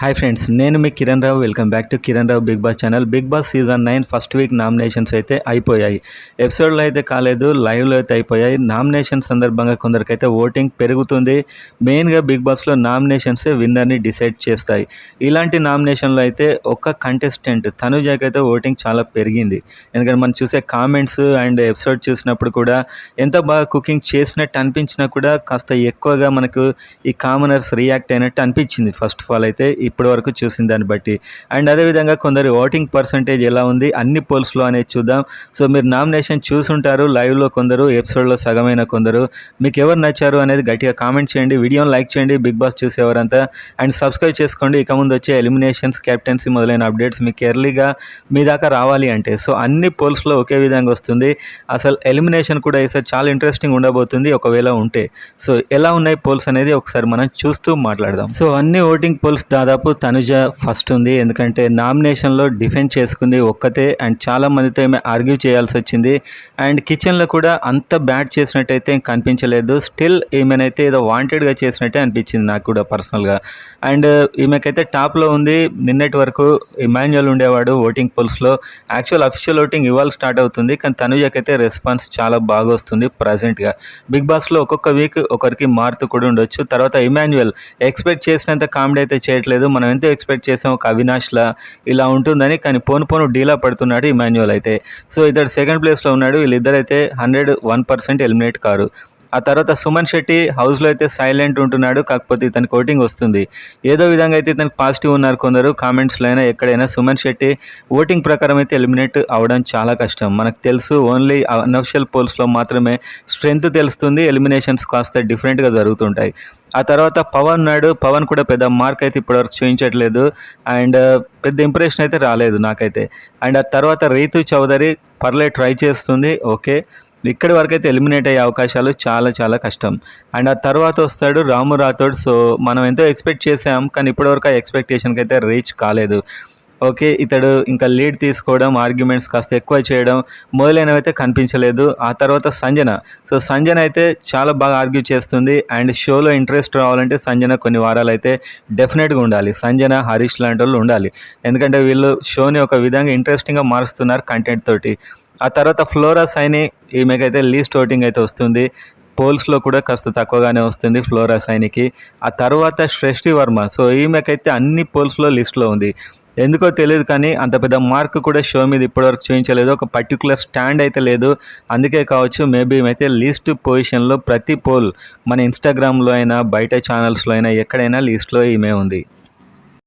Hi friends, నేను మీ Kiran Rao. Welcome back to Kiran Rao Bigg Boss channel. Bigg Boss season 9 first week nominations అయితే అయిపోయాయి. ఎపిసోడ్లో అయితే కాలేదు, లైవ్లో అయితే అయిపోయాయి. నామినేషన్ సందర్భంగా కొందరికైతే ఓటింగ్ పెరుగుతుంది. మెయిన్గా బిగ్ బాస్లో నామినేషన్సే విన్నర్ని డిసైడ్ చేస్తాయి. ఇలాంటి నామినేషన్లో అయితే ఒక కంటెస్టెంట్ తనుజకి అయితే ఓటింగ్ చాలా పెరిగింది. ఎందుకంటే మనం చూసే కామెంట్స్ అండ్ ఎపిసోడ్ చూసినప్పుడు కూడా ఎంత బాగా కుకింగ్ చేసినట్టు అనిపించినా కూడా కాస్త ఎక్కువగా మనకు ఈ కామనర్స్ రియాక్ట్ అయినట్టు అనిపించింది ఫస్ట్ ఆఫ్ ఆల్ అయితే ఇప్పటి వరకు చూసిన దాన్ని బట్టి. అండ్ అదేవిధంగా కొందరు ఓటింగ్ పర్సంటేజ్ ఎలా ఉంది అన్ని పోల్స్లో అనేది చూద్దాం. సో మీరు నామినేషన్ చూసుంటారు లైవ్లో కొందరు, ఎపిసోడ్లో సగమైన కొందరు. మీకు ఎవరు నచ్చారు అనేది గట్టిగా కామెంట్ చేయండి, వీడియోని లైక్ చేయండి బిగ్ బాస్ చూసేవారంతా. అండ్ సబ్స్క్రైబ్ చేసుకోండి. ఇక ముందు వచ్చే ఎలిమినేషన్స్, కెప్టెన్సీ మొదలైన అప్డేట్స్ మీకు ఎర్లీగా మీ దాకా రావాలి అంటే. సో అన్ని పోల్స్లో ఒకే విధంగా వస్తుంది. అసలు ఎలిమినేషన్ కూడా ఈసారి చాలా ఇంట్రెస్టింగ్ ఉండబోతుంది ఒకవేళ ఉంటే. సో ఎలా ఉన్నాయి పోల్స్ అనేది ఒకసారి మనం చూస్తూ మాట్లాడదాం. సో అన్ని ఓటింగ్ పోల్స్ దాదాపు తనుజ ఫస్ట్ ఉంది. ఎందుకంటే నామినేషన్లో డిఫెండ్ చేసుకుంది ఒక్కతే అండ్ చాలా మందితో ఏమే ఆర్గ్యూ చేయాల్సి వచ్చింది. అండ్ కిచెన్లో కూడా అంత బ్యాడ్ చేసినట్టయితే కనిపించలేదు. స్టిల్ ఈమెనైతే ఏదో వాంటెడ్గా చేసినట్టే అనిపించింది నాకు కూడా పర్సనల్గా. అండ్ ఈమెకైతే టాప్లో ఉంది. నిన్నటి వరకు ఇమాన్యుయల్ ఉండేవాడు ఓటింగ్ పోల్స్లో. యాక్చువల్ అఫీషియల్ ఓటింగ్ ఇవాళ స్టార్ట్ అవుతుంది, కానీ తనుజకైతే రెస్పాన్స్ చాలా బాగా వస్తుంది ప్రజెంట్గా. బిగ్ బాస్లో ఒక్కొక్క వీక్ ఒకరికి మారుతూ కూడా ఉండొచ్చు. తర్వాత ఇమాన్యుయల్ ఎక్స్పెక్ట్ చేసినంత కామెడీ అయితే చేయట్లేదు. మనం ఎంతో ఎక్స్పెక్ట్ చేసాం ఒక అవినాష్లా ఇలా ఉంటుందని, కానీ పోను డీలా పడుతున్నాడు ఇమాన్యుయల్ అయితే. సో ఇతడు సెకండ్ ప్లేస్లో ఉన్నాడు. వీళ్ళిద్దరైతే 101% ఎలిమినేట్ కారు. ఆ తర్వాత సుమన్ శెట్టి హౌస్లో అయితే సైలెంట్ ఉంటున్నాడు, కాకపోతే ఇతనికి ఓటింగ్ వస్తుంది. ఏదో విధంగా అయితే ఇతనికి పాజిటివ్ ఉన్నారు కొందరు కామెంట్స్లో అయినా ఎక్కడైనా. సుమన్ శెట్టి ఓటింగ్ ప్రకారం అయితే ఎలిమినేట్ అవ్వడం చాలా కష్టం. మనకు తెలుసు ఓన్లీ అనఫిషియల్ పోల్స్లో మాత్రమే స్ట్రెంగ్త్ తెలుస్తుంది. ఎలిమినేషన్స్ కాస్త డిఫరెంట్గా జరుగుతుంటాయి. ఆ తర్వాత పవన్ ఉన్నాడు. పవన్ కూడా పెద్ద మార్క్ అయితే ఇప్పటివరకు చూపించట్లేదు అండ్ పెద్ద ఇంప్రెషన్ అయితే రాలేదు నాకైతే. అండ్ ఆ తర్వాత రీతు చౌదరి పర్లేదు ట్రై చేస్తుంది, ఓకే. ఇక్కడి వరకు అయితే ఎలిమినేట్ అయ్యే అవకాశాలు చాలా చాలా కష్టం. అండ్ ఆ తర్వాత వస్తాడు రాము రాథోడ్. సో మనం ఎంతో ఎక్స్పెక్ట్ చేసాం, కానీ ఇప్పటివరకు ఆ ఎక్స్పెక్టేషన్కి అయితే రీచ్ కాలేదు. ఓకే, ఇతడు ఇంకా లీడ్ తీసుకోవడం, ఆర్గ్యుమెంట్స్ కాస్త ఎక్కువ చేయడం మొదలైనవి అయితే కనిపించలేదు. ఆ తర్వాత సంజన. సో సంజన అయితే చాలా బాగా ఆర్గ్యూ చేస్తుంది. అండ్ షోలో ఇంట్రెస్ట్ రావాలంటే సంజన కొన్ని వారాలు అయితే డెఫినెట్గా ఉండాలి. సంజన, హరీష్ లాంటి వాళ్ళు ఉండాలి. ఎందుకంటే వీళ్ళు షోని ఒక విధంగా ఇంట్రెస్టింగ్గా మారుస్తున్నారు కంటెంట్ తోటి. ఆ తర్వాత ఫ్లోరా సైని, ఈమెకైతే లీస్ట్ ఓటింగ్ అయితే వస్తుంది. పోల్స్లో కూడా కాస్త తక్కువగానే వస్తుంది ఫ్లోరా సైనికి. ఆ తర్వాత సృష్టి వర్మ. సో ఈమెకైతే అన్ని పోల్స్లో లిస్ట్లో ఉంది. ఎందుకో తెలియదు, కానీ అంత పెద్ద మార్క్ కూడా షో మీద ఇప్పటివరకు చూపించలేదు. ఒక పర్టికులర్ స్టాండ్ అయితే లేదు. అందుకే కావచ్చు మేబీ ఈమెతే లీస్ట్ పొజిషన్లో ప్రతి పోల్ మన ఇన్స్టాగ్రామ్లో అయినా బయట ఛానల్స్లో అయినా ఎక్కడైనా లీస్ట్లో ఈమె ఉంది.